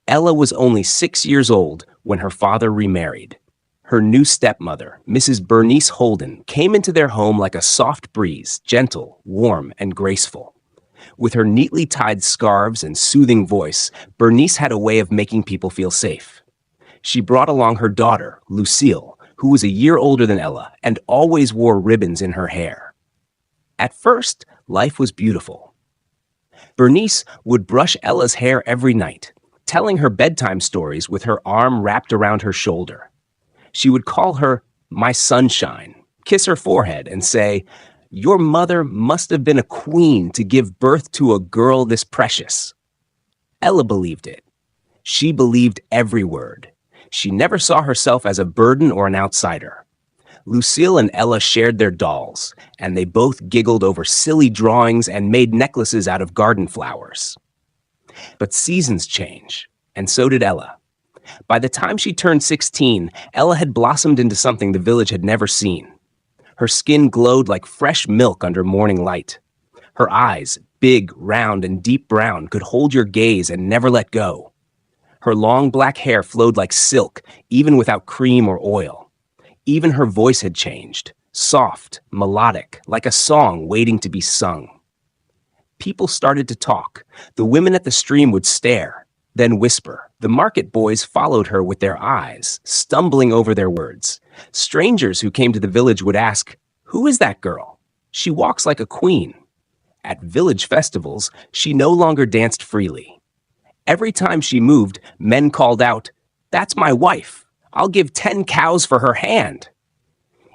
Ella was only 6 years old when her father remarried. Her new stepmother, Mrs. Bernice Holden, came into their home like a soft breeze, gentle, warm, and graceful. With her neatly tied scarves and soothing voice, Bernice had a way of making people feel safe. She brought along her daughter, Lucille, who was a year older than Ella and always wore ribbons in her hair. At first, life was beautiful. Bernice would brush Ella's hair every night, telling her bedtime stories with her arm wrapped around her shoulder. She would call her my sunshine, kiss her forehead, and say, "Your mother must have been a queen to give birth to a girl this precious." Ella believed it. She believed every word. She never saw herself as a burden or an outsider. Lucille and Ella shared their dolls, and they both giggled over silly drawings and made necklaces out of garden flowers. But seasons change, and so did Ella. By the time she turned 16, Ella had blossomed into something the village had never seen. Her skin glowed like fresh milk under morning light. Her eyes, big, round, and deep brown, could hold your gaze and never let go. Her long black hair flowed like silk, even without cream or oil. Even her voice had changed, soft, melodic, like a song waiting to be sung. People started to talk. The women at the stream would stare, then whisper. The market boys followed her with their eyes, stumbling over their words. Strangers who came to the village would ask, "Who is that girl? She walks like a queen." At village festivals, she no longer danced freely. Every time she moved, men called out, "That's my wife. I'll give 10 cows for her hand."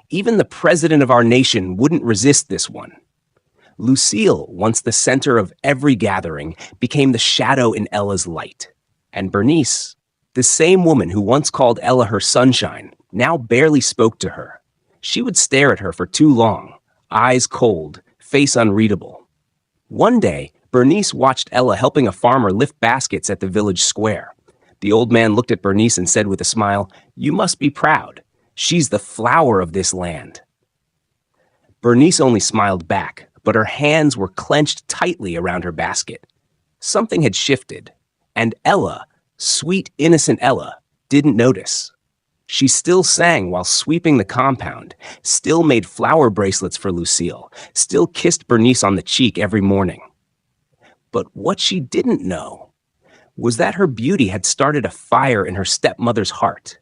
Even the president of our nation wouldn't resist this one. Lucille, once the center of every gathering, became the shadow in Ella's light. And Bernice, the same woman who once called Ella her sunshine, now barely spoke to her. She would stare at her for too long, eyes cold, face unreadable. One day, Bernice watched Ella helping a farmer lift baskets at the village square. The old man looked at Bernice and said with a smile, "You must be proud. She's the flower of this land." Bernice only smiled back, but her hands were clenched tightly around her basket. Something had shifted, and Ella, sweet, innocent Ella, didn't notice. She still sang while sweeping the compound, still made flower bracelets for Lucille, still kissed Bernice on the cheek every morning. But what she didn't know was that her beauty had started a fire in her stepmother's heart.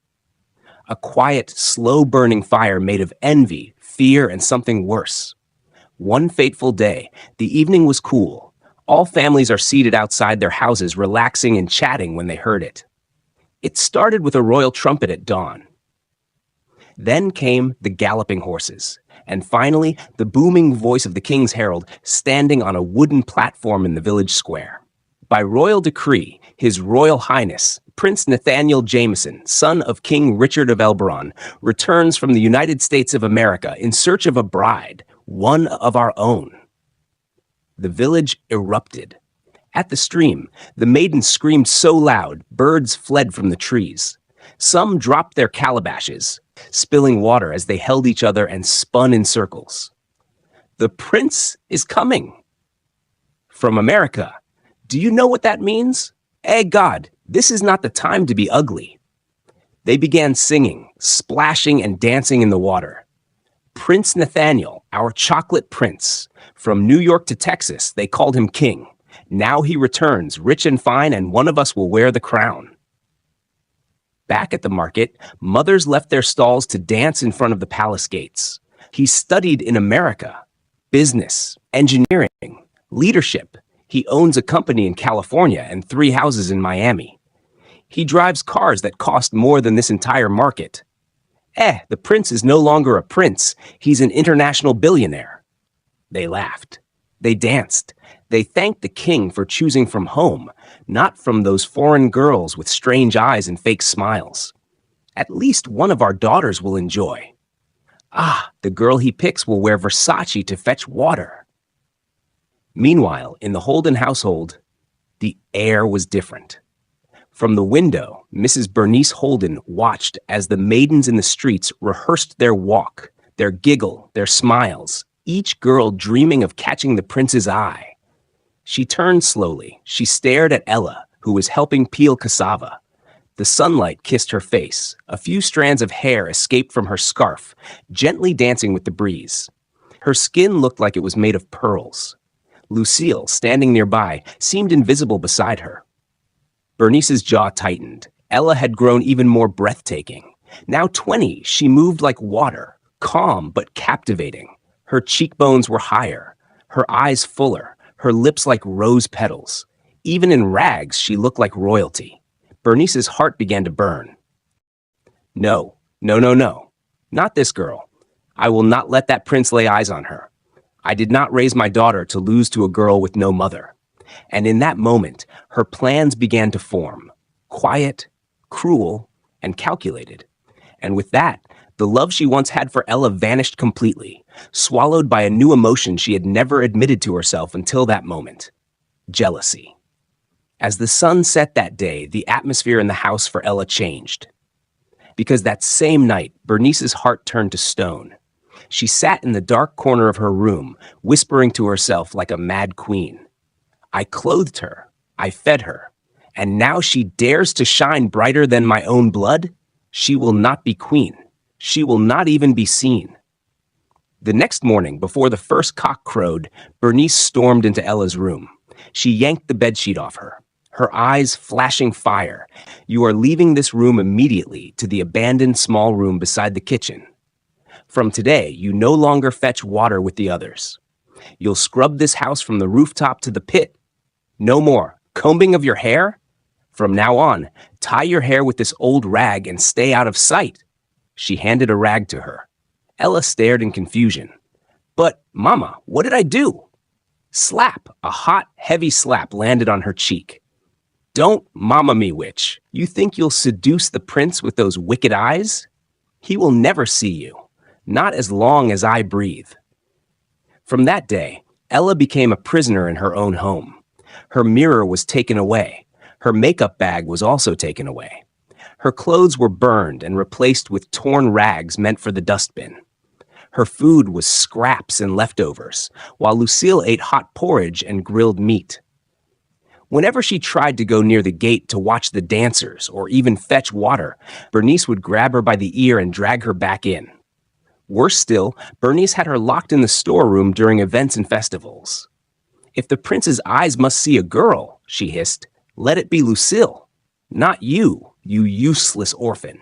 A quiet, slow-burning fire made of envy, fear, and something worse. One fateful day, the evening was cool. All families are seated outside their houses, relaxing and chatting when they heard it. It started with a royal trumpet at dawn. Then came the galloping horses, and finally the booming voice of the king's herald standing on a wooden platform in the village square. By royal decree, His Royal Highness, Prince Nathaniel Jameson, son of King Richard of Elberon, returns from the United States of America in search of a bride, one of our own. The village erupted. At the stream, the maidens screamed so loud, birds fled from the trees. Some dropped their calabashes, spilling water as they held each other and spun in circles. "The prince is coming from America. Do you know what that means? Eh, God, this is not the time to be ugly." They began singing, splashing, and dancing in the water. Prince Nathaniel, our chocolate prince. From New York to Texas, they called him king. Now he returns, rich and fine, and one of us will wear the crown. Back at the market, mothers left their stalls to dance in front of the palace gates. He studied in America, business, engineering, leadership. He owns a company in California and 3 houses in Miami. He drives cars that cost more than this entire market. The prince is no longer a prince. He's an international billionaire. They laughed. They danced. They thanked the king for choosing from home, not from those foreign girls with strange eyes and fake smiles. At least one of our daughters will enjoy. The girl he picks will wear Versace to fetch water. Meanwhile, in the Holden household, the air was different. From the window, Mrs. Bernice Holden watched as the maidens in the streets rehearsed their walk, their giggle, their smiles, each girl dreaming of catching the prince's eye. She turned slowly. She stared at Ella, who was helping peel cassava. The sunlight kissed her face. A few strands of hair escaped from her scarf, gently dancing with the breeze. Her skin looked like it was made of pearls. Lucille, standing nearby, seemed invisible beside her. Bernice's jaw tightened. Ella had grown even more breathtaking. Now 20, she moved like water, calm but captivating. Her cheekbones were higher, her eyes fuller, her lips like rose petals. Even in rags, she looked like royalty. Bernice's heart began to burn. No, no, no, no. Not this girl. I will not let that prince lay eyes on her. I did not raise my daughter to lose to a girl with no mother. And in that moment, her plans began to form. Quiet, cruel, and calculated. And with that, the love she once had for Ella vanished completely, swallowed by a new emotion she had never admitted to herself until that moment: jealousy. As the sun set that day, the atmosphere in the house for Ella changed. Because that same night, Bernice's heart turned to stone. She sat in the dark corner of her room, whispering to herself like a mad queen. I clothed her, I fed her, and now she dares to shine brighter than my own blood? She will not be queen. She will not even be seen. The next morning, before the first cock crowed, Bernice stormed into Ella's room. She yanked the bedsheet off her, her eyes flashing fire. You are leaving this room immediately to the abandoned small room beside the kitchen. From today, you no longer fetch water with the others. You'll scrub this house from the rooftop to the pit. No more combing of your hair. From now on, tie your hair with this old rag and stay out of sight. She handed a rag to her. Ella stared in confusion. But, Mama, what did I do? Slap, a hot, heavy slap landed on her cheek. Don't mama me, witch. You think you'll seduce the prince with those wicked eyes? He will never see you. Not as long as I breathe. From that day, Ella became a prisoner in her own home. Her mirror was taken away. Her makeup bag was also taken away. Her clothes were burned and replaced with torn rags meant for the dustbin. Her food was scraps and leftovers, while Lucille ate hot porridge and grilled meat. Whenever she tried to go near the gate to watch the dancers or even fetch water, Bernice would grab her by the ear and drag her back in. Worse still, Bernice had her locked in the storeroom during events and festivals. If the prince's eyes must see a girl, she hissed, let it be Lucille, not you, you useless orphan.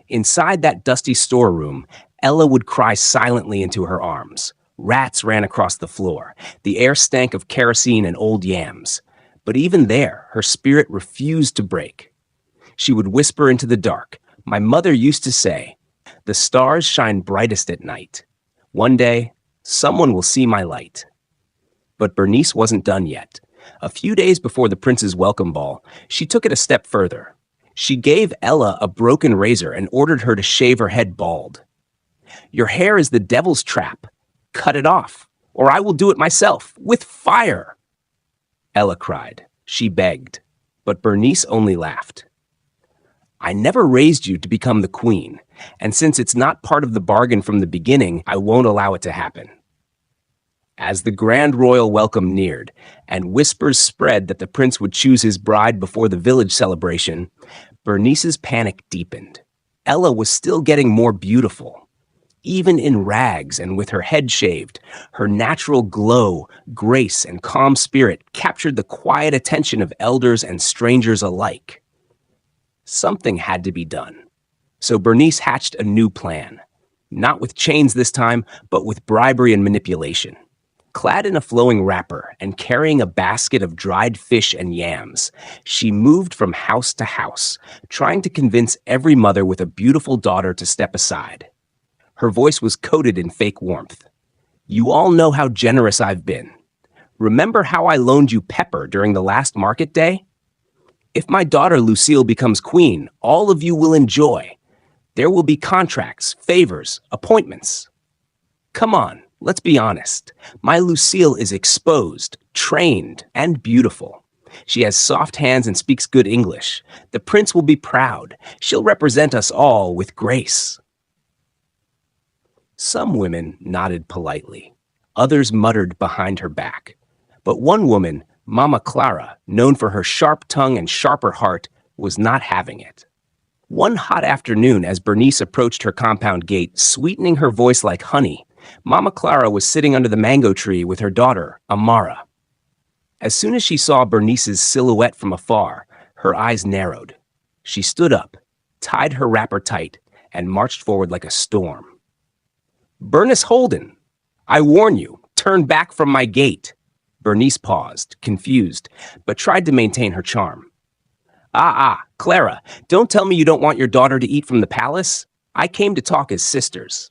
Inside that dusty storeroom, Ella would cry silently into her arms. Rats ran across the floor. The air stank of kerosene and old yams. But even there, her spirit refused to break. She would whisper into the dark. My mother used to say, the stars shine brightest at night. One day, someone will see my light. But Bernice wasn't done yet. A few days before the prince's welcome ball, she took it a step further. She gave Ella a broken razor and ordered her to shave her head bald. Your hair is the devil's trap. Cut it off, or I will do it myself, with fire. Ella cried. She begged. But Bernice only laughed. I never raised you to become the queen, and since it's not part of the bargain from the beginning, I won't allow it to happen. As the grand royal welcome neared, and whispers spread that the prince would choose his bride before the village celebration, Bernice's panic deepened. Ella was still getting more beautiful. Even in rags and with her head shaved, her natural glow, grace, and calm spirit captured the quiet attention of elders and strangers alike. Something had to be done. So Bernice hatched a new plan. Not with chains this time, but with bribery and manipulation. Clad in a flowing wrapper and carrying a basket of dried fish and yams, she moved from house to house, trying to convince every mother with a beautiful daughter to step aside. Her voice was coated in fake warmth. You all know how generous I've been. Remember how I loaned you pepper during the last market day? If my daughter Lucille becomes queen, all of you will enjoy. There will be contracts, favors, appointments. Come on, let's be honest. My Lucille is exposed, trained, and beautiful. She has soft hands and speaks good English. The prince will be proud. She'll represent us all with grace. Some women nodded politely. Others muttered behind her back. But one woman, Mama Clara, known for her sharp tongue and sharper heart, was not having it. One hot afternoon, as Bernice approached her compound gate, sweetening her voice like honey, Mama Clara was sitting under the mango tree with her daughter, Amara. As soon as she saw Bernice's silhouette from afar, her eyes narrowed. She stood up, tied her wrapper tight, and marched forward like a storm. "Bernice Holden, I warn you, turn back from my gate." Bernice paused, confused, but tried to maintain her charm. Clara, don't tell me you don't want your daughter to eat from the palace. I came to talk as sisters."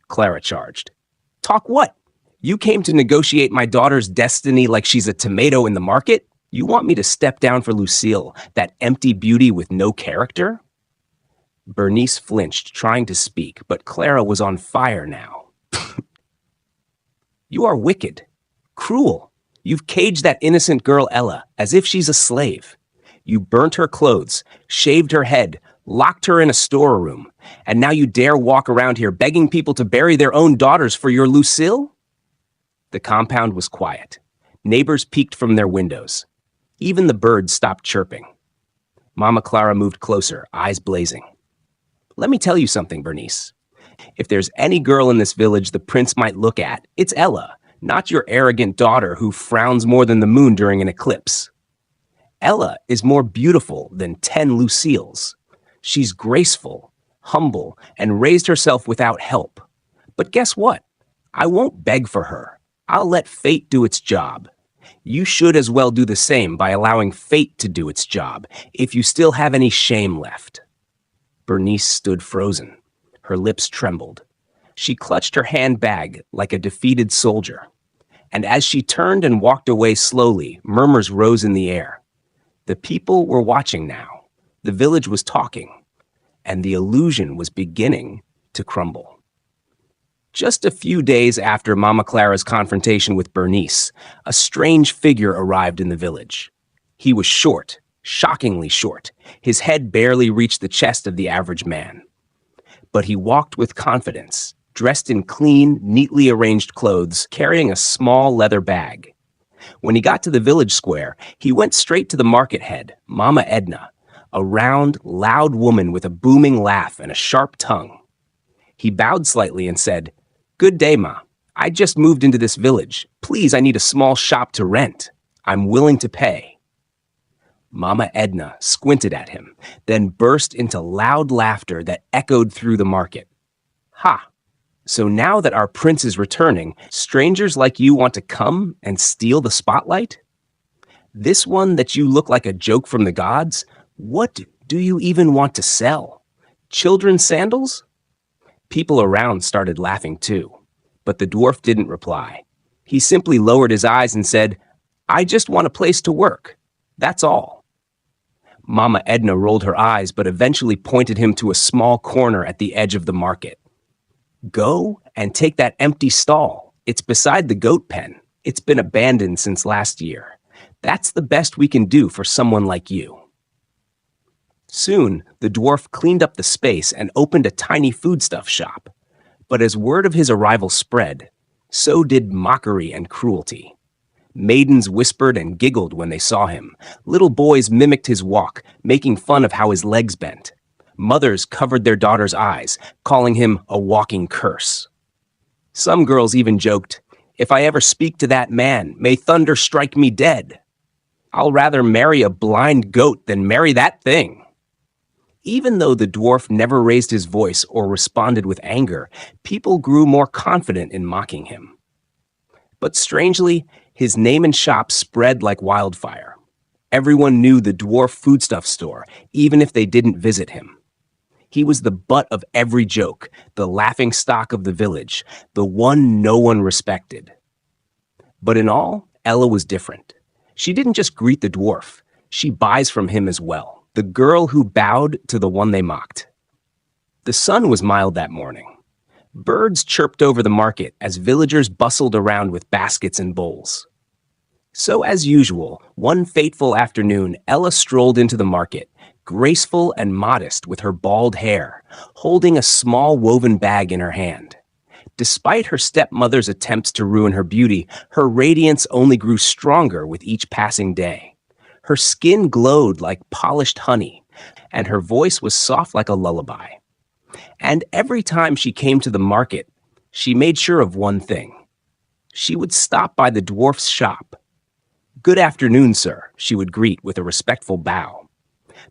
Clara charged. "Talk what? You came to negotiate my daughter's destiny like she's a tomato in the market? You want me to step down for Lucille, that empty beauty with no character?" Bernice flinched, trying to speak, but Clara was on fire now. "You are wicked, cruel. You've caged that innocent girl Ella as if she's a slave. You burnt her clothes, shaved her head, locked her in a storeroom, and now you dare walk around here begging people to bury their own daughters for your Lucille?" The compound was quiet. Neighbors peeked from their windows. Even the birds stopped chirping. Mama Clara moved closer, eyes blazing. "Let me tell you something, Bernice. If there's any girl in this village the prince might look at, it's Ella, not your arrogant daughter who frowns more than the moon during an eclipse. Ella is more beautiful than 10 Lucilles. She's graceful, humble, and raised herself without help. But guess what? I won't beg for her. I'll let fate do its job. You should as well do the same by allowing fate to do its job, if you still have any shame left." Bernice stood frozen. Her lips trembled. She clutched her handbag like a defeated soldier. And as she turned and walked away slowly, murmurs rose in the air. The people were watching now. The village was talking. And the illusion was beginning to crumble. Just a few days after Mama Clara's confrontation with Bernice, a strange figure arrived in the village. He was short, shockingly short. His head barely reached the chest of the average man. But he walked with confidence, dressed in clean, neatly arranged clothes, carrying a small leather bag. When he got to the village square, he went straight to the market head, Mama Edna, a round, loud woman with a booming laugh and a sharp tongue. He bowed slightly and said, "Good day, Ma. I just moved into this village. Please, I need a small shop to rent. I'm willing to pay." Mama Edna squinted at him, then burst into loud laughter that echoed through the market. "Ha! So now that our prince is returning, strangers like you want to come and steal the spotlight? This one that you look like a joke from the gods? What do you even want to sell? Children's sandals?" People around started laughing too, but the dwarf didn't reply. He simply lowered his eyes and said, "I just want a place to work. That's all." Mama Edna rolled her eyes, but eventually pointed him to a small corner at the edge of the market. "Go and take that empty stall. It's beside the goat pen. It's been abandoned since last year. That's the best we can do for someone like you." Soon, the dwarf cleaned up the space and opened a tiny foodstuff shop. But as word of his arrival spread, so did mockery and cruelty. Maidens whispered and giggled when they saw him. Little boys mimicked his walk, making fun of how his legs bent. Mothers covered their daughters' eyes, calling him a walking curse. Some girls even joked, "If I ever speak to that man, may thunder strike me dead. I'll rather marry a blind goat than marry that thing." Even though the dwarf never raised his voice or responded with anger, people grew more confident in mocking him. But strangely, his name and shop spread like wildfire. Everyone knew the dwarf foodstuff store, even if they didn't visit him. He was the butt of every joke, the laughingstock of the village, the one no one respected. But in all, Ella was different. She didn't just greet the dwarf, she buys from him as well. The girl who bowed to the one they mocked. The sun was mild that morning. Birds chirped over the market as villagers bustled around with baskets and bowls. So as usual, one fateful afternoon, Ella strolled into the market, graceful and modest with her bald hair, holding a small woven bag in her hand. Despite her stepmother's attempts to ruin her beauty, her radiance only grew stronger with each passing day. Her skin glowed like polished honey, and her voice was soft like a lullaby. And every time she came to the market, she made sure of one thing. She would stop by the dwarf's shop. "Good afternoon, sir," she would greet with a respectful bow.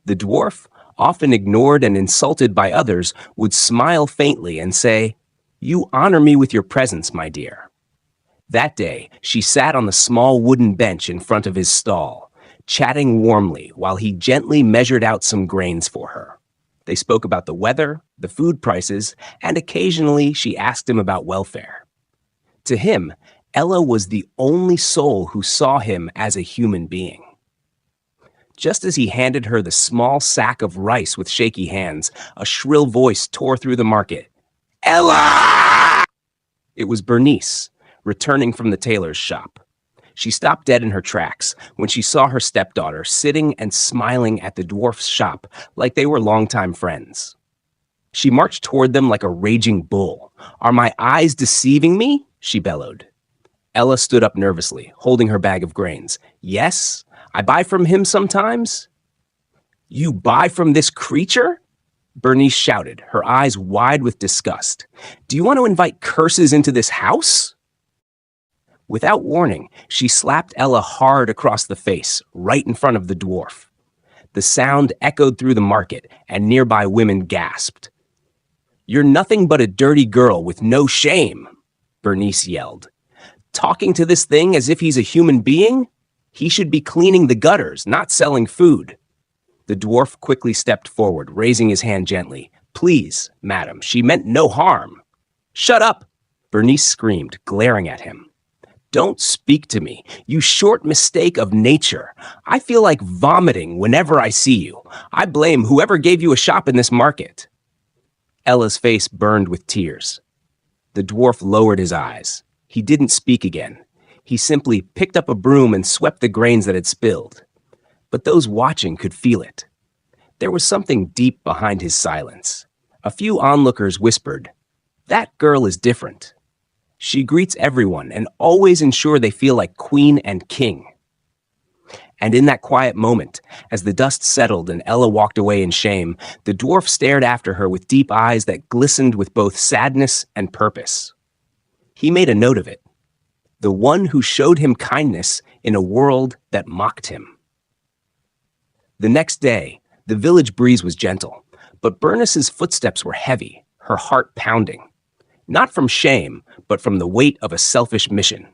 The dwarf, often ignored and insulted by others, would smile faintly and say, "You honor me with your presence, my dear." That day, she sat on the small wooden bench in front of his stall, chatting warmly while he gently measured out some grains for her. They spoke about the weather, the food prices, and occasionally she asked him about welfare. To him, Ella was the only soul who saw him as a human being. Just as he handed her the small sack of rice with shaky hands, a shrill voice tore through the market. "Ella!" It was Bernice, returning from the tailor's shop. She stopped dead in her tracks when she saw her stepdaughter sitting and smiling at the dwarf's shop like they were longtime friends. She marched toward them like a raging bull. "Are my eyes deceiving me?" she bellowed. Ella stood up nervously, holding her bag of grains. "Yes, I buy from him sometimes." "You buy from this creature?" Bernice shouted, her eyes wide with disgust. "Do you want to invite curses into this house?" Without warning, she slapped Ella hard across the face, right in front of the dwarf. The sound echoed through the market, and nearby women gasped. "You're nothing but a dirty girl with no shame," Bernice yelled. "Talking to this thing as if he's a human being? He should be cleaning the gutters, not selling food." The dwarf quickly stepped forward, raising his hand gently. "Please, madam, she meant no harm." "Shut up!" Bernice screamed, glaring at him. "Don't speak to me, you short mistake of nature. I feel like vomiting whenever I see you. I blame whoever gave you a shop in this market." Ella's face burned with tears. The dwarf lowered his eyes. He didn't speak again. He simply picked up a broom and swept the grains that had spilled. But those watching could feel it. There was something deep behind his silence. A few onlookers whispered, "That girl is different. She greets everyone and always ensures they feel like queen and king." And in that quiet moment, as the dust settled and Ella walked away in shame, the dwarf stared after her with deep eyes that glistened with both sadness and purpose. He made a note of it. The one who showed him kindness in a world that mocked him. The next day, the village breeze was gentle, but Bernice's footsteps were heavy, her heart pounding. Not from shame, but from the weight of a selfish mission.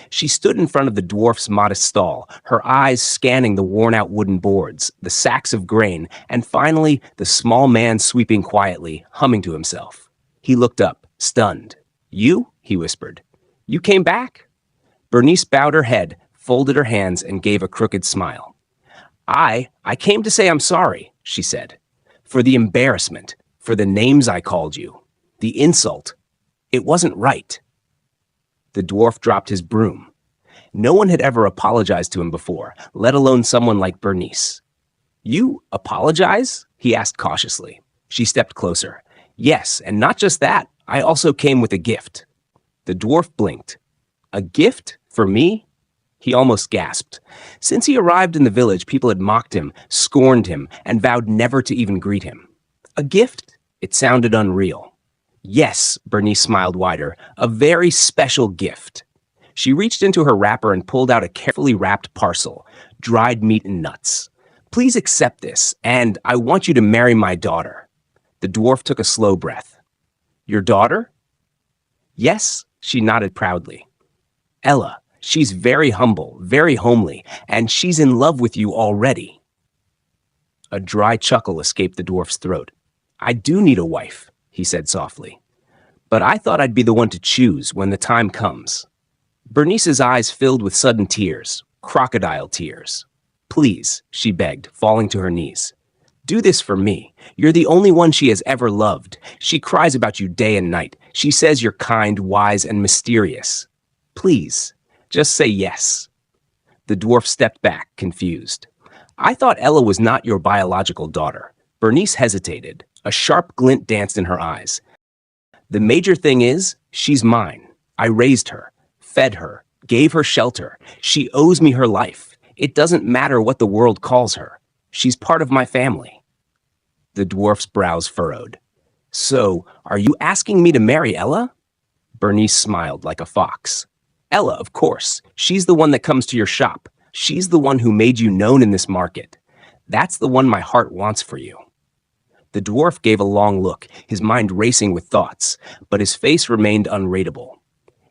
She stood in front of the dwarf's modest stall, her eyes scanning the worn-out wooden boards, the sacks of grain, and finally the small man sweeping quietly, humming to himself. He looked up, stunned. "You?" he whispered. "You came back?" Bernice bowed her head, folded her hands, and gave a crooked smile. I came to say I'm sorry," she said. "For the embarrassment, for the names I called you. The insult. It wasn't right." The dwarf dropped his broom. No one had ever apologized to him before, let alone someone like Bernice. "You apologize?" he asked cautiously. She stepped closer. "Yes, and not just that. I also came with a gift." The dwarf blinked. "A gift? For me?" He almost gasped. Since he arrived in the village, people had mocked him, scorned him, and vowed never to even greet him. A gift? It sounded unreal. "Yes," Bernice smiled wider, "a very special gift." She reached into her wrapper and pulled out a carefully wrapped parcel, dried meat and nuts. "Please accept this, and I want you to marry my daughter." The dwarf took a slow breath. "Your daughter?" "Yes," she nodded proudly. "Ella, she's very humble, very homely, and she's in love with you already." A dry chuckle escaped the dwarf's throat. "I do need a wife," he said softly. "But I thought I'd be the one to choose when the time comes." Bernice's eyes filled with sudden tears, crocodile tears. "Please," she begged, falling to her knees. "Do this for me. You're the only one she has ever loved. She cries about you day and night. She says you're kind, wise, and mysterious. Please, just say yes." The dwarf stepped back, confused. "I thought Ella was not your biological daughter." Bernice hesitated. A sharp glint danced in her eyes. The major thing is, she's mine. I raised her, fed her, gave her shelter. She owes me her life. It doesn't matter what the world calls her. She's part of my family." The dwarf's brows furrowed. "So, are you asking me to marry Ella?" Bernice smiled like a fox. "Ella, of course. She's the one that comes to your shop. She's the one who made you known in this market. That's the one my heart wants for you." The dwarf gave a long look, his mind racing with thoughts, but his face remained unreadable.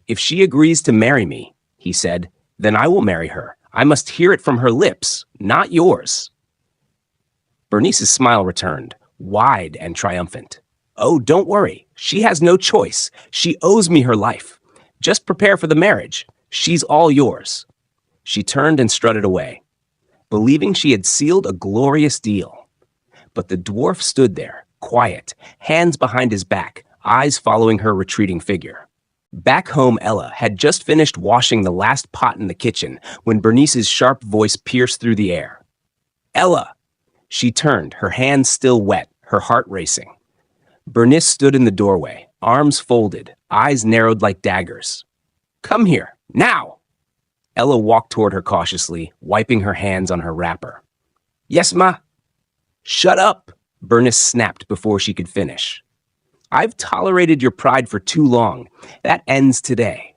"If she agrees to marry me," he said, "then I will marry her. I must hear it from her lips, not yours." Bernice's smile returned, wide and triumphant. "Oh, don't worry. She has no choice. She owes me her life. Just prepare for the marriage. She's all yours." She turned and strutted away, believing she had sealed a glorious deal. But the dwarf stood there, quiet, hands behind his back, eyes following her retreating figure. Back home, Ella had just finished washing the last pot in the kitchen when Bernice's sharp voice pierced through the air. "Ella!" She turned, her hands still wet, her heart racing. Bernice stood in the doorway, arms folded, eyes narrowed like daggers. "Come here, now!" Ella walked toward her cautiously, wiping her hands on her wrapper. "Yes, ma?" "Shut up!" Bernice snapped before she could finish. "I've tolerated your pride for too long. That ends today."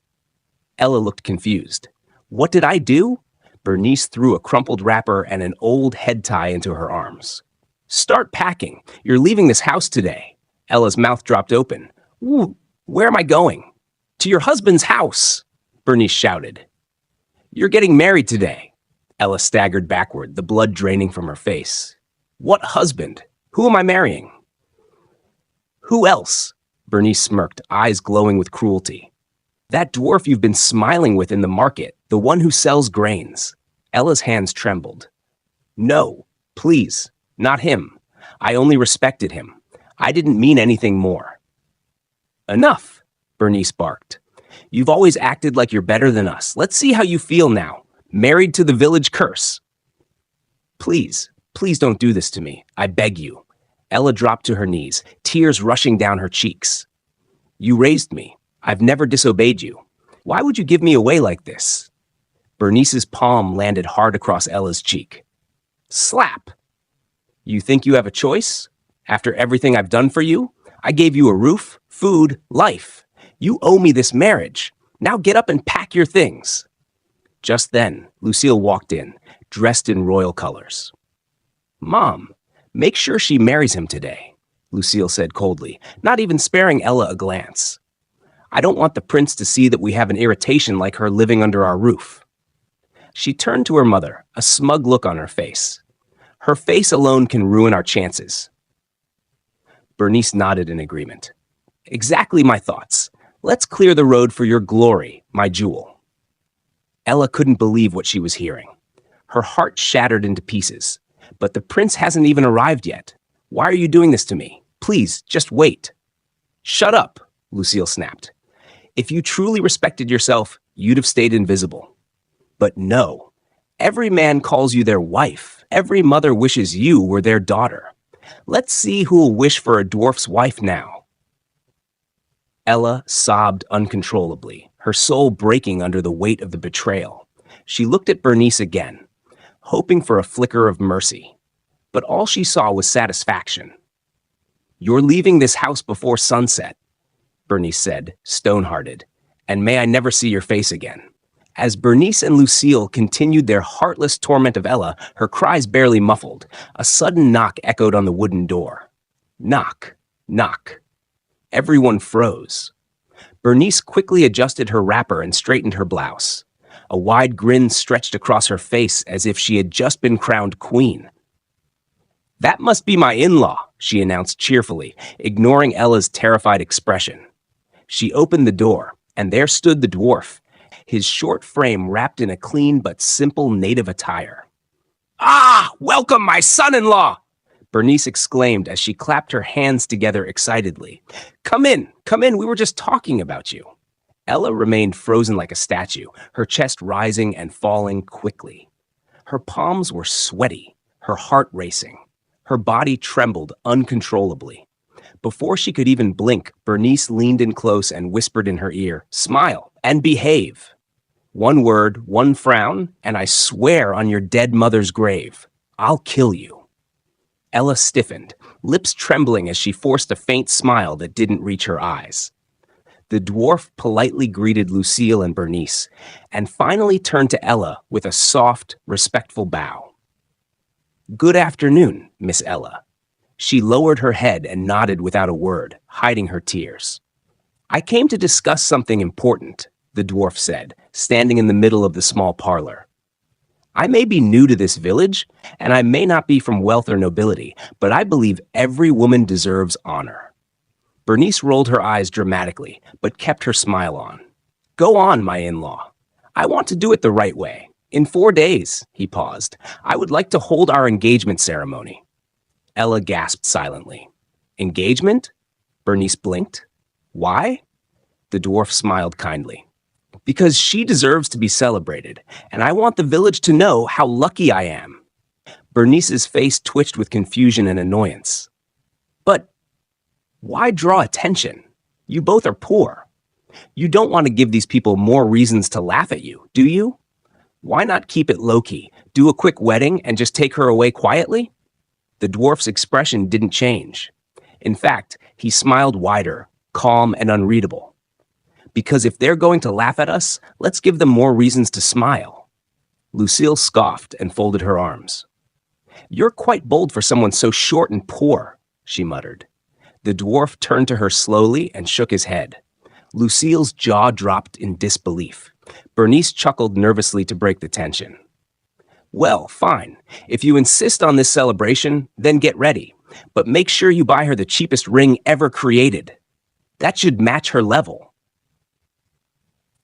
Ella looked confused. "What did I do?" Bernice threw a crumpled wrapper and an old head tie into her arms. "Start packing. You're leaving this house today." Ella's mouth dropped open. "Ooh, where am I going?" "To your husband's house," Bernice shouted. "You're getting married today." Ella staggered backward, the blood draining from her face. "What husband? Who am I marrying?" "Who else?" Bernice smirked, eyes glowing with cruelty. "That dwarf you've been smiling with in the market, the one who sells grains." Ella's hands trembled. "No, please, not him. I only respected him. I didn't mean anything more." "Enough," Bernice barked. "You've always acted like you're better than us. Let's see how you feel now. Married to the village curse." Please don't do this to me. I beg you." Ella dropped to her knees, tears rushing down her cheeks. "You raised me. I've never disobeyed you. Why would you give me away like this?" Bernice's palm landed hard across Ella's cheek. Slap! "You think you have a choice? After everything I've done for you? I gave you a roof, food, life. You owe me this marriage. Now get up and pack your things." Just then, Lucille walked in, dressed in royal colors. "Mom, make sure she marries him today," Lucille said coldly, not even sparing Ella a glance. "I don't want the prince to see that we have an irritation like her living under our roof." She turned to her mother, a smug look on her face. "Her face alone can ruin our chances." Bernice nodded in agreement. "Exactly my thoughts. Let's clear the road for your glory, my jewel." Ella couldn't believe what she was hearing. Her heart shattered into pieces. "But the prince hasn't even arrived yet. Why are you doing this to me? Please, just wait." "Shut up," Lucille snapped. "If you truly respected yourself, you'd have stayed invisible. But no, every man calls you their wife. Every mother wishes you were their daughter. Let's see who'll wish for a dwarf's wife now." Ella sobbed uncontrollably, her soul breaking under the weight of the betrayal. She looked at Bernice again, hoping for a flicker of mercy. But all she saw was satisfaction. "You're leaving this house before sunset," Bernice said, stone-hearted, "and may I never see your face again." As Bernice and Lucille continued their heartless torment of Ella, her cries barely muffled, a sudden knock echoed on the wooden door. Knock, knock. Everyone froze. Bernice quickly adjusted her wrapper and straightened her blouse. A wide grin stretched across her face as if she had just been crowned queen. "That must be my in-law," she announced cheerfully, ignoring Ella's terrified expression. She opened the door, and there stood the dwarf, his short frame wrapped in a clean but simple native attire. "Ah, welcome, my son-in-law!" Bernice exclaimed as she clapped her hands together excitedly. Come in, we were just talking about you." Ella remained frozen like a statue, her chest rising and falling quickly. Her palms were sweaty, her heart racing. Her body trembled uncontrollably. Before she could even blink, Bernice leaned in close and whispered in her ear, "Smile and behave. One word, one frown, and I swear on your dead mother's grave, I'll kill you." Ella stiffened, lips trembling as she forced a faint smile that didn't reach her eyes. The dwarf politely greeted Lucille and Bernice, and finally turned to Ella with a soft, respectful bow. "Good afternoon, Miss Ella." She lowered her head and nodded without a word, hiding her tears. "I came to discuss something important," the dwarf said, standing in the middle of the small parlor. "I may be new to this village, and I may not be from wealth or nobility, but I believe every woman deserves honor." Bernice rolled her eyes dramatically, but kept her smile on. "Go on, my in-law. I want to do it the right way. In 4 days," he paused, "I would like to hold our engagement ceremony." Ella gasped silently. "Engagement?" Bernice blinked. "Why?" The dwarf smiled kindly. "Because she deserves to be celebrated, and I want the village to know how lucky I am." Bernice's face twitched with confusion and annoyance. "But why draw attention? You both are poor. You don't want to give these people more reasons to laugh at you, do you? Why not keep it low-key, do a quick wedding, and just take her away quietly?" The dwarf's expression didn't change. In fact, he smiled wider, calm and unreadable. "Because if they're going to laugh at us, let's give them more reasons to smile." Lucille scoffed and folded her arms. "You're quite bold for someone so short and poor," she muttered. The dwarf turned to her slowly and shook his head. Lucille's jaw dropped in disbelief. Bernice chuckled nervously to break the tension. "Well, fine. If you insist on this celebration, then get ready. But make sure you buy her the cheapest ring ever created. That should match her level."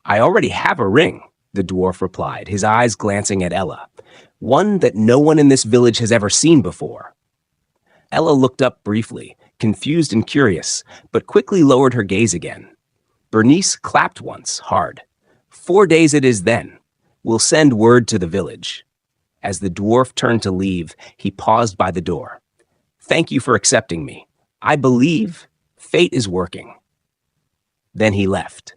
"I already have a ring," the dwarf replied, his eyes glancing at Ella. "One that no one in this village has ever seen before." Ella looked up briefly, confused and curious, but quickly lowered her gaze again. Bernice clapped once, hard. "4 days it is then. We'll send word to the village." As the dwarf turned to leave, he paused by the door. "Thank you for accepting me. I believe fate is working." Then he left.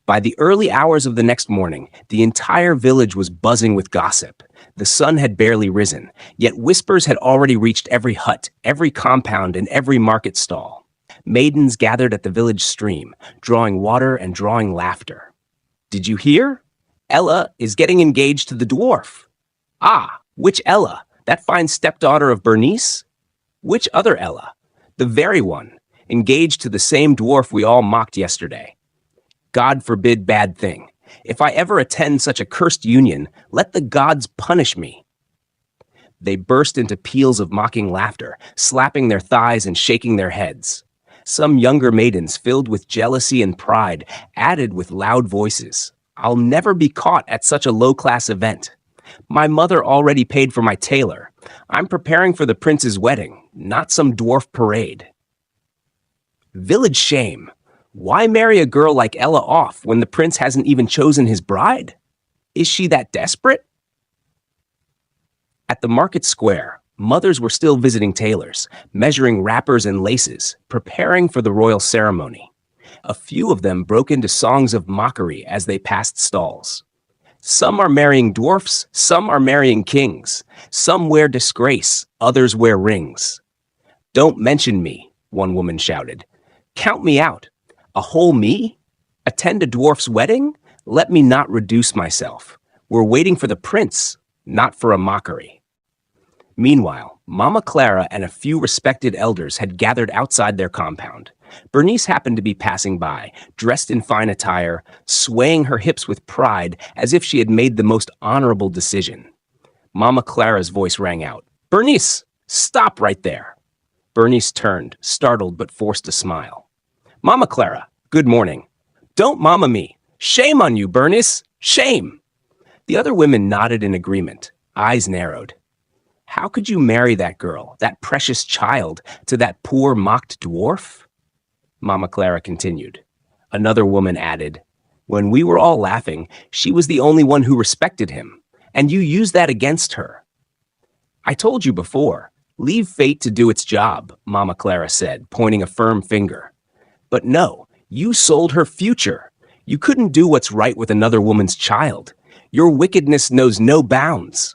By the early hours of the next morning, the entire village was buzzing with gossip. The sun had barely risen, yet whispers had already reached every hut, every compound, and every market stall. Maidens gathered at the village stream, drawing water and drawing laughter. "Did you hear? Ella is getting engaged to the dwarf." "Ah, which Ella? That fine stepdaughter of Bernice?" "Which other Ella?" "The very one, engaged to the same dwarf we all mocked yesterday." "God forbid bad thing. If I ever attend such a cursed union, let the gods punish me." They burst into peals of mocking laughter, slapping their thighs and shaking their heads. Some younger maidens, filled with jealousy and pride, added with loud voices, "I'll never be caught at such a low-class event. My mother already paid for my tailor. I'm preparing for the prince's wedding, not some dwarf parade." Village shame. Why marry a girl like Ella off when the prince hasn't even chosen his bride? Is she that desperate? At the market square, mothers were still visiting tailors, measuring wrappers and laces, preparing for the royal ceremony. A few of them broke into songs of mockery as they passed stalls. "Some are marrying dwarfs, some are marrying kings. Some wear disgrace, others wear rings." "Don't mention me," one woman shouted. "Count me out. A whole me? Attend a dwarf's wedding? Let me not reduce myself. We're waiting for the prince, not for a mockery." Meanwhile, Mama Clara and a few respected elders had gathered outside their compound. Bernice happened to be passing by, dressed in fine attire, swaying her hips with pride as if she had made the most honorable decision. Mama Clara's voice rang out, "Bernice, stop right there." Bernice turned, startled but forced a smile. "Mama Clara, good morning." "Don't mama me. Shame on you, Bernice. Shame." The other women nodded in agreement, eyes narrowed. "How could you marry that girl, that precious child, to that poor mocked dwarf?" Mama Clara continued. Another woman added, "When we were all laughing, she was the only one who respected him, and you used that against her." "I told you before, Leave fate to do its job, Mama Clara said, pointing a firm finger. But no, you sold her future. You couldn't do what's right with another woman's child. Your wickedness knows no bounds.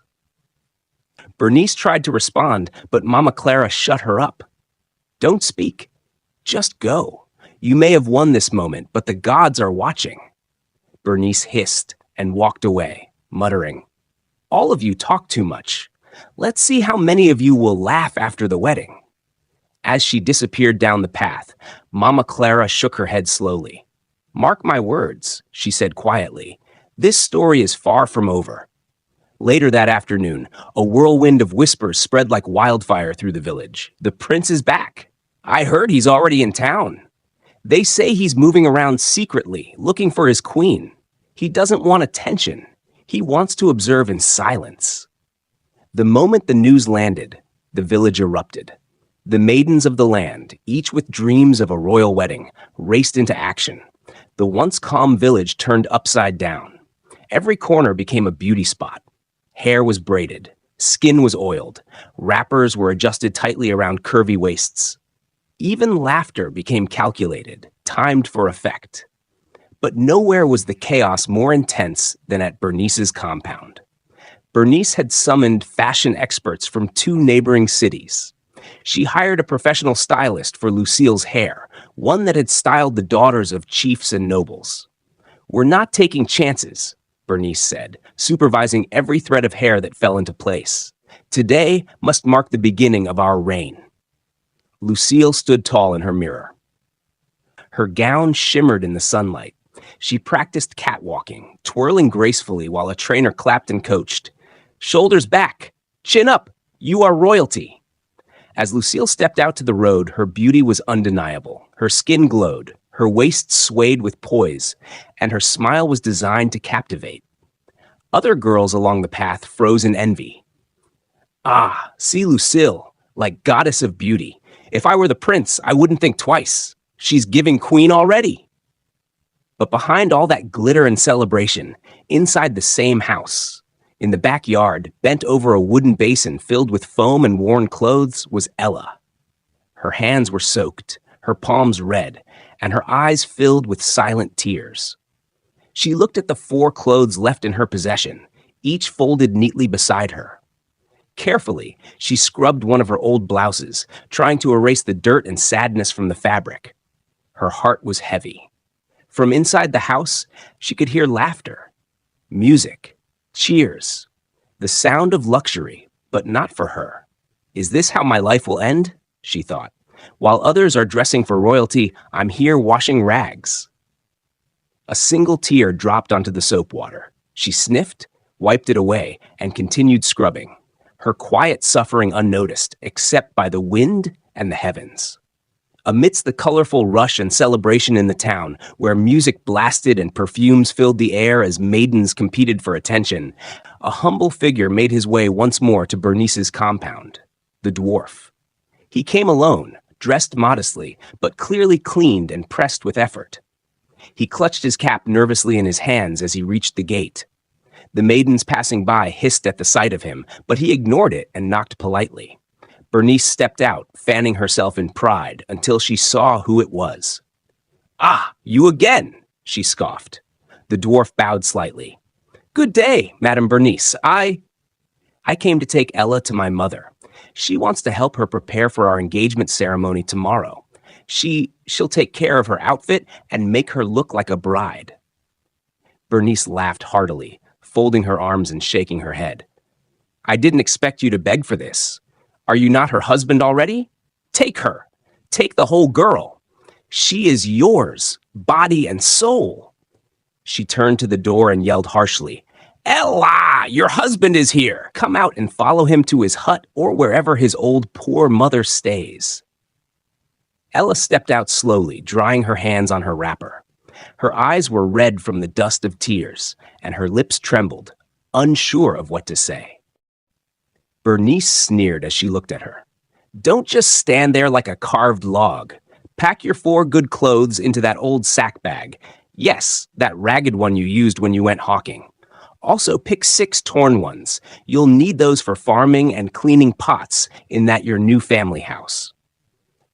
Bernice tried to respond, but Mama Clara shut her up. Don't speak. Just go. You may have won this moment, but the gods are watching. Bernice hissed and walked away, muttering, All of you talk too much. Let's see how many of you will laugh after the wedding. As she disappeared down the path, Mama Clara shook her head slowly. Mark my words, she said quietly. This story is far from over. Later that afternoon, a whirlwind of whispers spread like wildfire through the village. The prince is back. I heard he's already in town. They say he's moving around secretly, looking for his queen. He doesn't want attention. He wants to observe in silence. The moment the news landed, the village erupted. The maidens of the land, each with dreams of a royal wedding, raced into action. The once calm village turned upside down. Every corner became a beauty spot. Hair was braided, skin was oiled, wrappers were adjusted tightly around curvy waists. Even laughter became calculated, timed for effect. But nowhere was the chaos more intense than at Bernice's compound. Bernice had summoned fashion experts from 2 neighboring cities. She hired a professional stylist for Lucille's hair, one that had styled the daughters of chiefs and nobles. We're not taking chances, Bernice said, supervising every thread of hair that fell into place. Today must mark the beginning of our reign. Lucille stood tall in her mirror. Her gown shimmered in the sunlight. She practiced catwalking, twirling gracefully while a trainer clapped and coached. Shoulders back, chin up, you are royalty. As Lucille stepped out to the road, her beauty was undeniable. Her skin glowed, her waist swayed with poise, and her smile was designed to captivate. Other girls along the path froze in envy. Ah, see Lucille, like goddess of beauty. If I were the prince, I wouldn't think twice. She's giving queen already. But behind all that glitter and celebration, inside the same house, in the backyard, bent over a wooden basin filled with foam and worn clothes, was Ella. Her hands were soaked, her palms red, and her eyes filled with silent tears. She looked at the 4 clothes left in her possession, each folded neatly beside her. Carefully, she scrubbed one of her old blouses, trying to erase the dirt and sadness from the fabric. Her heart was heavy. From inside the house, she could hear laughter, music, cheers, the sound of luxury, but not for her. Is this how my life will end? She thought. While others are dressing for royalty, I'm here washing rags. A single tear dropped onto the soap water. She sniffed, wiped it away, and continued scrubbing, her quiet suffering unnoticed, except by the wind and the heavens. Amidst the colorful rush and celebration in the town, where music blasted and perfumes filled the air as maidens competed for attention, a humble figure made his way once more to Bernice's compound, the dwarf. He came alone, dressed modestly, but clearly cleaned and pressed with effort. He clutched his cap nervously in his hands as he reached the gate. The maidens passing by hissed at the sight of him, but he ignored it and knocked politely. Bernice stepped out, fanning herself in pride, until she saw who it was. Ah, you again, she scoffed. The dwarf bowed slightly. Good day, Madame Bernice. I came to take Ella to my mother. She wants to help her prepare for our engagement ceremony tomorrow. She'll take care of her outfit and make her look like a bride. Bernice laughed heartily, folding her arms and shaking her head. I didn't expect you to beg for this. Are you not her husband already? Take her. Take the whole girl. She is yours, body and soul. She turned to the door and yelled harshly, Ella, your husband is here. Come out and follow him to his hut or wherever his old poor mother stays. Ella stepped out slowly, drying her hands on her wrapper. Her eyes were red from the dust of tears, and her lips trembled, unsure of what to say. Bernice sneered as she looked at her. Don't just stand there like a carved log. Pack your 4 good clothes into that old sack bag. Yes, that ragged one you used when you went hawking. Also, pick 6 torn ones. You'll need those for farming and cleaning pots in that your new family house.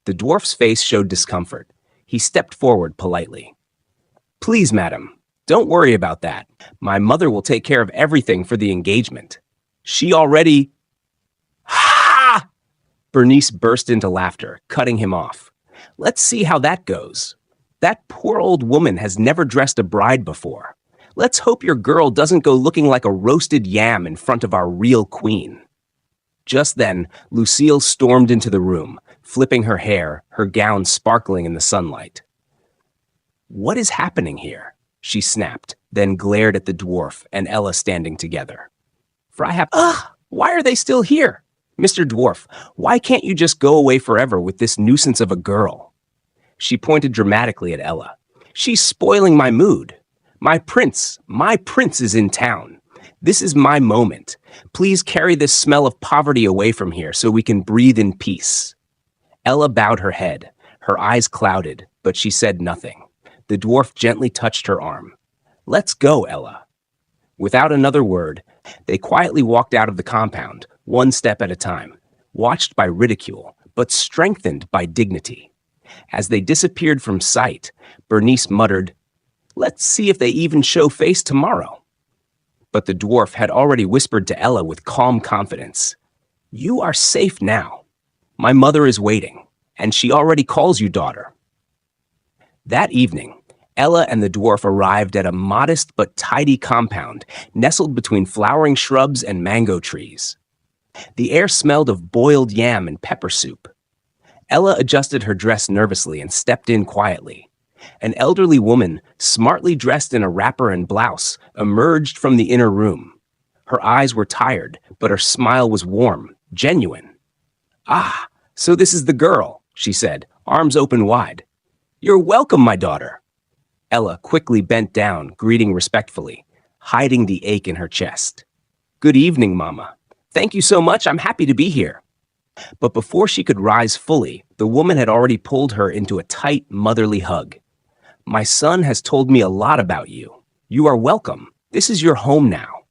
The dwarf's face showed discomfort. He stepped forward politely. Please, madam, don't worry about that. My mother will take care of everything for the engagement. She already... Ha! Bernice burst into laughter, cutting him off. Let's see how that goes. That poor old woman has never dressed a bride before. Let's hope your girl doesn't go looking like a roasted yam in front of our real queen. Just then, Lucille stormed into the room, flipping her hair, her gown sparkling in the sunlight. What is happening here? She snapped, then glared at the dwarf and Ella standing together. Why are they still here? Mr. Dwarf, why can't you just go away forever with this nuisance of a girl? She pointed dramatically at Ella. She's spoiling my mood. My prince is in town. This is my moment. Please carry this smell of poverty away from here so we can breathe in peace. Ella bowed her head, her eyes clouded, but she said nothing. The dwarf gently touched her arm. Let's go, Ella. Without another word, they quietly walked out of the compound, one step at a time, watched by ridicule, but strengthened by dignity. As they disappeared from sight, Bernice muttered, Let's see if they even show face tomorrow. But the dwarf had already whispered to Ella with calm confidence, You are safe now. My mother is waiting, and she already calls you daughter. That evening, Ella and the dwarf arrived at a modest but tidy compound nestled between flowering shrubs and mango trees. The air smelled of boiled yam and pepper soup. Ella adjusted her dress nervously and stepped in quietly. An elderly woman, smartly dressed in a wrapper and blouse, emerged from the inner room. Her eyes were tired, but her smile was warm, genuine. Ah, so this is the girl, she said, arms open wide. You're welcome, my daughter. Ella quickly bent down, greeting respectfully, hiding the ache in her chest. Good evening, Mama. Thank you so much. I'm happy to be here. But before she could rise fully, the woman had already pulled her into a tight, motherly hug. My son has told me a lot about you. You are welcome. This is your home now.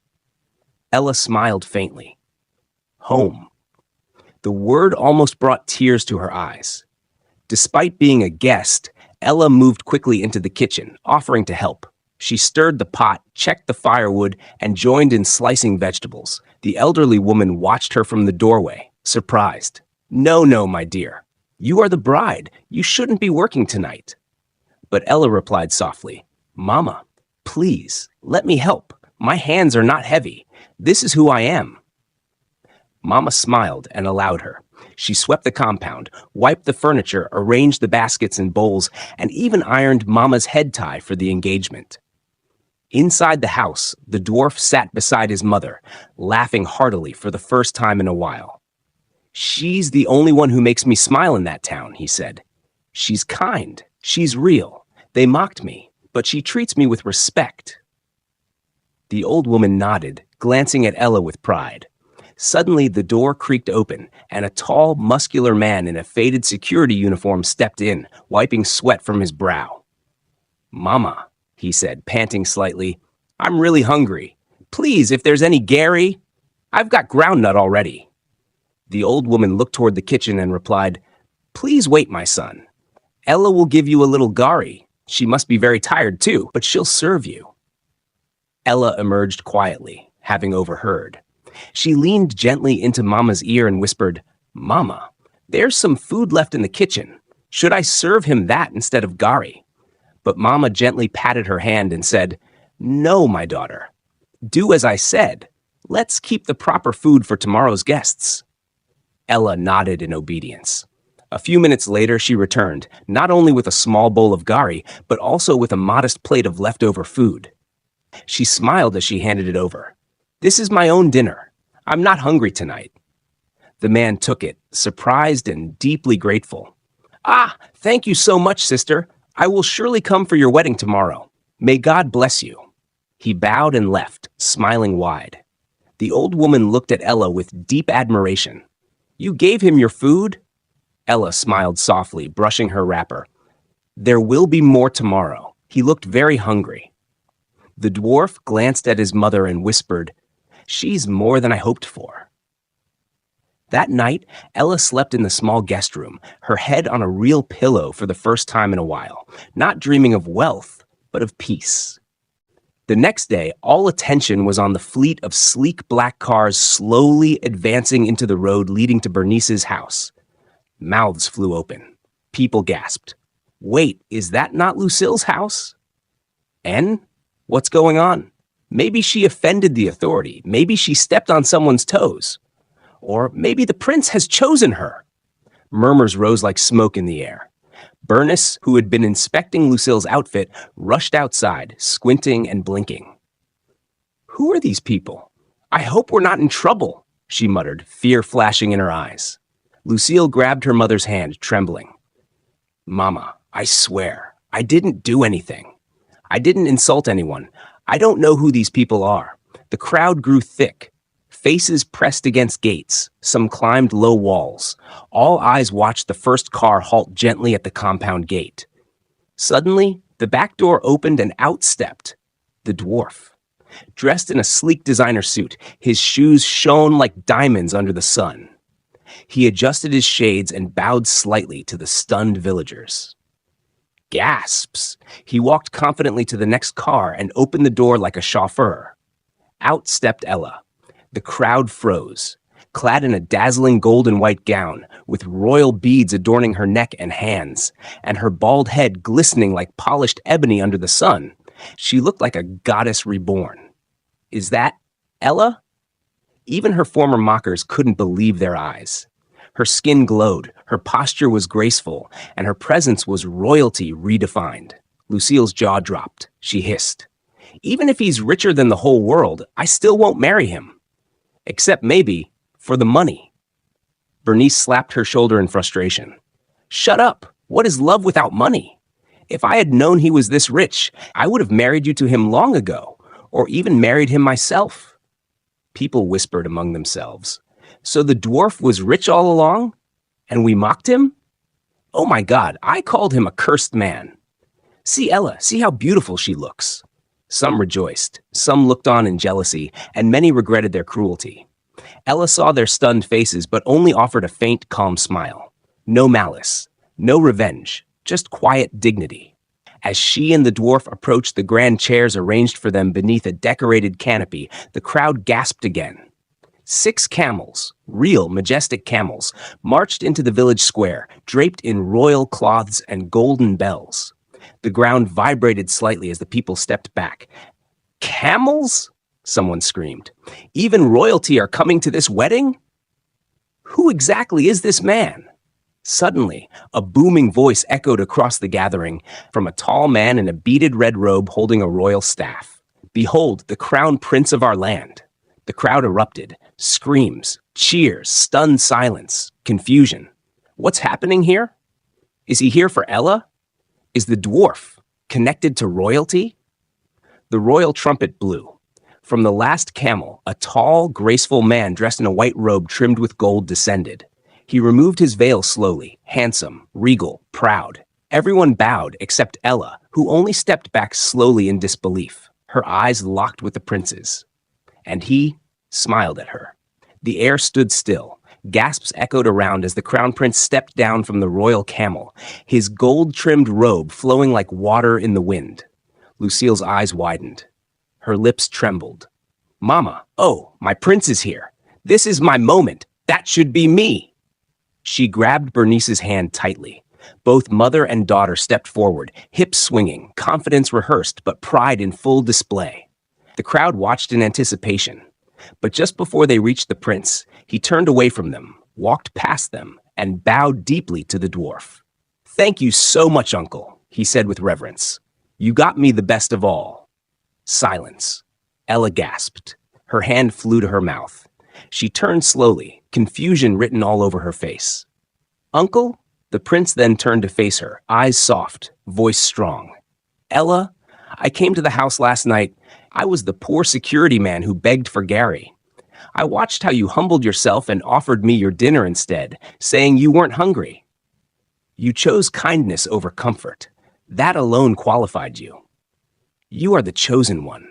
Ella smiled faintly. Home. The word almost brought tears to her eyes. Despite being a guest, Ella moved quickly into the kitchen, offering to help. She stirred the pot, checked the firewood, and joined in slicing vegetables. The elderly woman watched her from the doorway, surprised. No, my dear. You are the bride. You shouldn't be working tonight. But Ella replied softly, Mama, please, let me help. My hands are not heavy. This is who I am. Mama smiled and allowed her. She swept the compound, wiped the furniture, arranged the baskets and bowls, and even ironed Mama's head tie for the engagement. Inside the house, the dwarf sat beside his mother, laughing heartily for the first time in a while. She's the only one who makes me smile in that town, he said. She's kind. She's real. They mocked me, but she treats me with respect. The old woman nodded, glancing at Ella with pride. Suddenly, the door creaked open, and a tall, muscular man in a faded security uniform stepped in, wiping sweat from his brow. Mama, he said, panting slightly, I'm really hungry. Please, if there's any Gary, I've got groundnut already. The old woman looked toward the kitchen and replied, Please wait, my son. Ella will give you a little gari. She must be very tired too, but she'll serve you. Ella emerged quietly, having overheard. She leaned gently into Mama's ear and whispered, Mama, there's some food left in the kitchen. Should I serve him that instead of gari? But Mama gently patted her hand and said, No, my daughter. Do as I said. Let's keep the proper food for tomorrow's guests. Ella nodded in obedience. A few minutes later, she returned, not only with a small bowl of gari, but also with a modest plate of leftover food. She smiled as she handed it over. This is my own dinner. I'm not hungry tonight. The man took it, surprised and deeply grateful. Ah, thank you so much, sister. I will surely come for your wedding tomorrow. May God bless you. He bowed and left, smiling wide. The old woman looked at Ella with deep admiration. You gave him your food? Ella smiled softly, brushing her wrapper. There will be more tomorrow. He looked very hungry. The dwarf glanced at his mother and whispered, "She's more than I hoped for." That night, Ella slept in the small guest room, her head on a real pillow for the first time in a while, not dreaming of wealth, but of peace. The next day, all attention was on the fleet of sleek black cars slowly advancing into the road leading to Bernice's house. Mouths flew open. People gasped. Wait, is that not Lucille's house? En? What's going on? Maybe she offended the authority. Maybe she stepped on someone's toes. Or maybe the prince has chosen her. Murmurs rose like smoke in the air. Bernice, who had been inspecting Lucille's outfit, rushed outside, squinting and blinking. Who are these people? I hope we're not in trouble, she muttered, fear flashing in her eyes. Lucille grabbed her mother's hand, trembling. Mama, I swear, I didn't do anything. I didn't insult anyone. I don't know who these people are. The crowd grew thick. Faces pressed against gates. Some climbed low walls. All eyes watched the first car halt gently at the compound gate. Suddenly, the back door opened and out stepped the dwarf. Dressed in a sleek designer suit, his shoes shone like diamonds under the sun. He adjusted his shades and bowed slightly to the stunned villagers. Gasps! He walked confidently to the next car and opened the door like a chauffeur. Out stepped Ella. The crowd froze. Clad in a dazzling gold and white gown, with royal beads adorning her neck and hands, and her bald head glistening like polished ebony under the sun, she looked like a goddess reborn. Is that Ella? Even her former mockers couldn't believe their eyes. Her skin glowed, her posture was graceful, and her presence was royalty redefined. Lucille's jaw dropped. She hissed, "Even if he's richer than the whole world, I still won't marry him. Except maybe for the money." Bernice slapped her shoulder in frustration. "Shut up! What is love without money? If I had known he was this rich, I would have married you to him long ago, or even married him myself." People whispered among themselves. So the dwarf was rich all along? And we mocked him? Oh my God, I called him a cursed man. See Ella, see how beautiful she looks. Some rejoiced, some looked on in jealousy, and many regretted their cruelty. Ella saw their stunned faces, but only offered a faint, calm smile. No malice, no revenge, just quiet dignity. As she and the dwarf approached the grand chairs arranged for them beneath a decorated canopy, the crowd gasped again. 6 camels, real majestic camels, marched into the village square, draped in royal cloths and golden bells. The ground vibrated slightly as the people stepped back. Camels? Someone screamed. Even royalty are coming to this wedding? Who exactly is this man? Suddenly, a booming voice echoed across the gathering from a tall man in a beaded red robe holding a royal staff. Behold, the crown prince of our land. The crowd erupted. Screams, cheers, stunned silence, confusion. What's happening here? Is he here for Ella? Is the dwarf connected to royalty? The royal trumpet blew. From the last camel, a tall, graceful man dressed in a white robe trimmed with gold descended. He removed his veil slowly, handsome, regal, proud. Everyone bowed except Ella, who only stepped back slowly in disbelief, her eyes locked with the prince's. And he smiled at her. The air stood still. Gasps echoed around as the crown prince stepped down from the royal camel, his gold-trimmed robe flowing like water in the wind. Lucille's eyes widened. Her lips trembled. Mama, oh, my prince is here. This is my moment. That should be me. She grabbed Bernice's hand tightly. Both mother and daughter stepped forward, hips swinging, confidence rehearsed, but pride in full display. The crowd watched in anticipation. But just before they reached the prince, he turned away from them, walked past them, and bowed deeply to the dwarf. Thank you so much, uncle, he said with reverence. You got me the best of all. Silence. Ella gasped. Her hand flew to her mouth. She turned slowly, confusion written all over her face. Uncle? The prince then turned to face her, eyes soft, voice strong. Ella, I came to the house last night. I was the poor security man who begged for Gary. I watched how you humbled yourself and offered me your dinner instead, saying you weren't hungry. You chose kindness over comfort. That alone qualified you. You are the chosen one."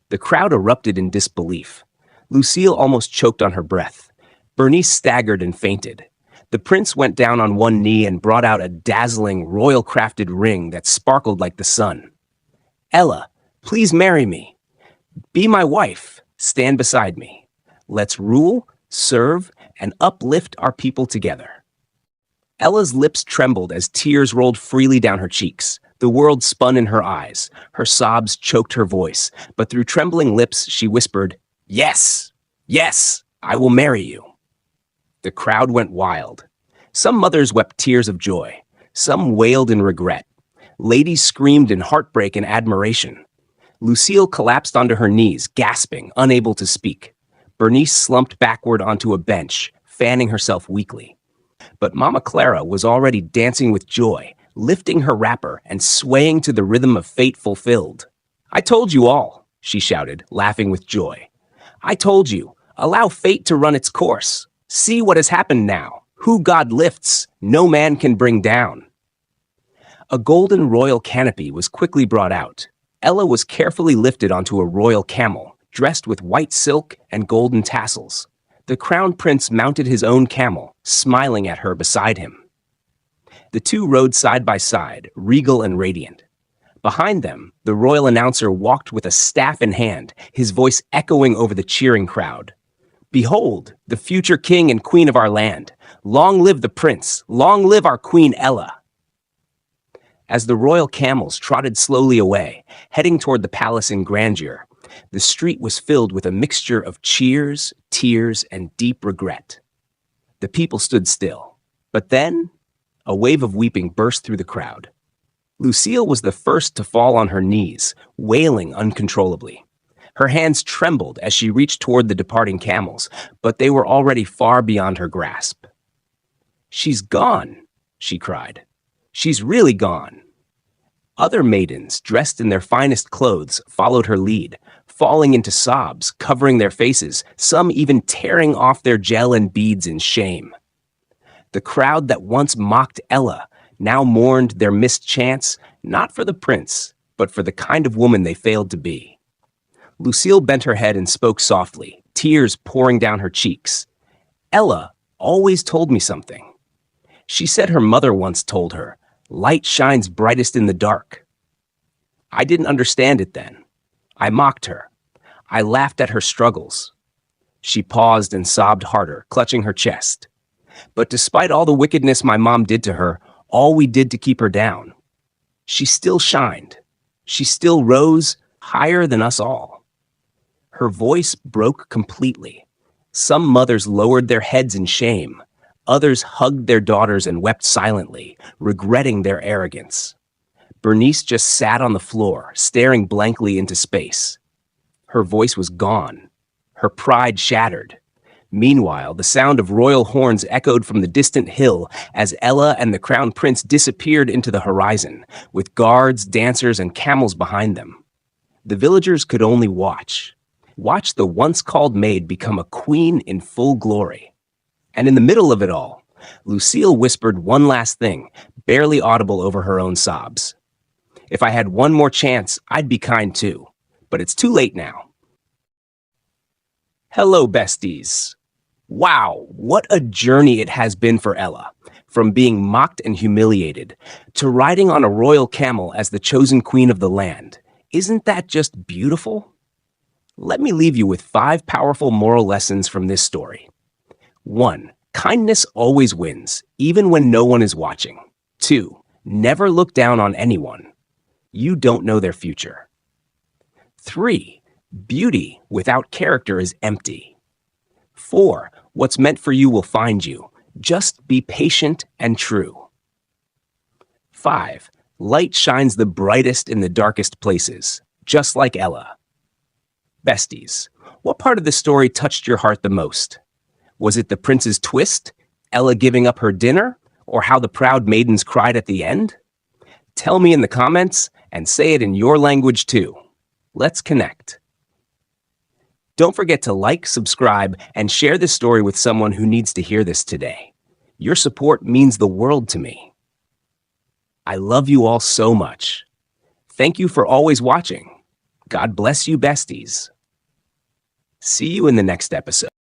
The crowd erupted in disbelief. Lucille almost choked on her breath. Bernice staggered and fainted. The prince went down on one knee and brought out a dazzling, royal-crafted ring that sparkled like the sun. "Ella, please marry me. Be my wife. Stand beside me. Let's rule, serve, and uplift our people together." Ella's lips trembled as tears rolled freely down her cheeks. The world spun in her eyes. Her sobs choked her voice, but through trembling lips she whispered, "Yes! Yes! I will marry you." The crowd went wild. Some mothers wept tears of joy. Some wailed in regret. Ladies screamed in heartbreak and admiration. Lucille collapsed onto her knees, gasping, unable to speak. Bernice slumped backward onto a bench, fanning herself weakly. But Mama Clara was already dancing with joy, lifting her wrapper and swaying to the rhythm of Fate Fulfilled. "I told you all," she shouted, laughing with joy. "I told you, allow fate to run its course. See what has happened now. Who God lifts, no man can bring down." A golden royal canopy was quickly brought out. Ella was carefully lifted onto a royal camel, dressed with white silk and golden tassels. The crown prince mounted his own camel, smiling at her beside him. The two rode side by side, regal and radiant. Behind them, the royal announcer walked with a staff in hand, his voice echoing over the cheering crowd. "Behold, the future king and queen of our land. Long live the prince. Long live our queen Ella." As the royal camels trotted slowly away, heading toward the palace in grandeur, the street was filled with a mixture of cheers, tears, and deep regret. The people stood still. But then, a wave of weeping burst through the crowd. Lucille was the first to fall on her knees, wailing uncontrollably. Her hands trembled as she reached toward the departing camels, but they were already far beyond her grasp. "She's gone," she cried. "She's really gone." Other maidens, dressed in their finest clothes, followed her lead, falling into sobs, covering their faces, some even tearing off their gel and beads in shame. The crowd that once mocked Ella now mourned their missed chance, not for the prince, but for the kind of woman they failed to be. Lucille bent her head and spoke softly, tears pouring down her cheeks. "Ella always told me something. She said her mother once told her, 'Light shines brightest in the dark.' I didn't understand it then. I mocked her. I laughed at her struggles." She paused and sobbed harder, clutching her chest. "But despite all the wickedness my mom did to her, all we did to keep her down, she still shined. She still rose higher than us all." Her voice broke completely. Some mothers lowered their heads in shame. Others hugged their daughters and wept silently, regretting their arrogance. Bernice just sat on the floor, staring blankly into space. Her voice was gone. Her pride shattered. Meanwhile, the sound of royal horns echoed from the distant hill as Ella and the crown prince disappeared into the horizon, with guards, dancers, and camels behind them. The villagers could only watch the once-called maid become a queen in full glory. And in the middle of it all, Lucille whispered one last thing, barely audible over her own sobs. "If I had one more chance, I'd be kind too. But it's too late now." Hello, besties. Wow, what a journey it has been for Ella. From being mocked and humiliated, to riding on a royal camel as the chosen queen of the land. Isn't that just beautiful? Let me leave you with 5 powerful moral lessons from this story. 1. Kindness always wins, even when no one is watching. 2. Never look down on anyone. You don't know their future. 3. Beauty without character is empty. 4. What's meant for you will find you. Just be patient and true. 5. Light shines the brightest in the darkest places, just like Ella. Besties, what part of the story touched your heart the most? Was it the prince's twist, Ella giving up her dinner, or how the proud maidens cried at the end? Tell me in the comments and say it in your language too. Let's connect. Don't forget to like, subscribe, and share this story with someone who needs to hear this today. Your support means the world to me. I love you all so much. Thank you for always watching. God bless you, besties. See you in the next episode.